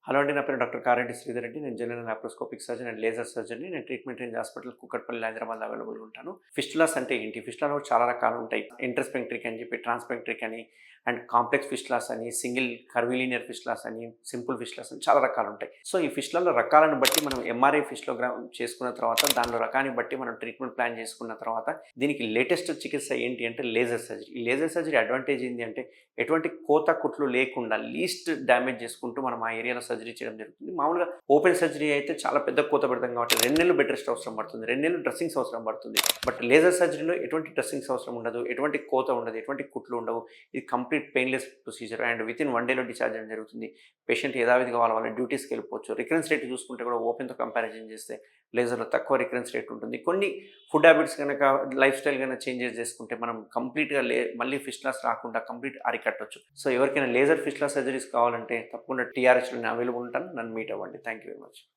Hello అండి. నా పేరు డాక్టర్ కారెడ్డి శ్రీధర్ రెడ్డి. నేను general laparoscopic surgeon and laser సర్జన్‌ని. నేను ట్రీట్మెంట్ రేంజ్ హాస్పిటల్ కూకట్పల్లి, హైదరాబాద్‌లో అవైలబుల్‌గా ఉంటాను. ఫిస్టులాస్ అంటే ఏంటి? ఫిస్టులాలో చాలా రకాలు ఉంటాయి. ఇంట్రాస్పెక్ట్రిక్ అని చెప్పి, ట్రాన్స్పెక్ట్రిక్ అని, అండ్ కాంప్లెక్స్ ఫిస్టులాస్ అని, సింగిల్ కర్వీలినియర్ ఫిస్టులాస్ అని, సింపుల్ ఫిస్టులాస్ అని చాలా రకాలు ఉంటాయి. సో, ఈ ఫిస్టులలో రకాలను బట్టి మనం ఎంఆర్ఐ ఫిస్టోగ్రామ్ చేసుకున్న తర్వాత, దానిలో రకాన్ని బట్టి మనం ట్రీట్మెంట్ ప్లాన్ చేసుకున్న తర్వాత, దీనికి లేటెస్ట్ చికిత్స ఏంటి అంటే లేజర్ సర్జరీ. ఈ లేజర్ సర్జరీ అడ్వాంటేజ్ ఏంటి అంటే ఎటువంటి కోత కుట్లు లేకుండా లీస్ట్ డ్యామేజ్ చేసుకుంటూ మనం ఆ ఏరియాలో సర్జరీ చేయడం జరుగుతుంది. మామూలుగా ఓపెన్ సర్జరీ అయితే చాలా పెద్ద కోత పెడతాం కాబట్టి 2 నెలలు బెడ్ రెస్ట్ అవసరం పడుతుంది. 2 నెలలు డ్రెస్సింగ్స్ అవసరం పడుతుంది. బట్ లేజర్ సర్జరీలో ఎటువంటి డ్రెస్సింగ్స్ అవసరం ఉండదు. ఎటువంటి కోత ఉండదు. ఎటువంటి కుట్లు ఉండవు. ఇది complete painless procedure and within 1 డేలో డిశ్చార్జ్ అవ్వడం జరుగుతుంది. పేషెంట్ యథావిధిగా వాళ్ళ డ్యూటీస్‌కి వెళ్ళిపోవచ్చు. రికరెన్స్ రేట్ చూసుకుంటే కూడా ఓపెన్‌తో కంపారిజన్ చేస్తే లేజర్‌లో తక్కువ రికరెన్స్ రేట్ ఉంటుంది. కొన్ని ఫుడ్ హ్యాబిట్స్ గనక, లైఫ్ స్టైల్ గనక చేంజెస్ చేసుకుంటే మనం కంప్లీట్‌గా మళ్ళీ ఫిస్టులాస్ రాకుండా కంప్లీట్ అరికట్టొచ్చు. సో, ఎవరికైనా లేజర్ ఫిస్టులా సర్జరీస్ కావాలంటే తప్పకుండా టీఆర్‌హెచ్‌లో నేను అవైలబుల్ ఉంటాను. నన్ను మీట్ అవ్వండి. Thank you very much.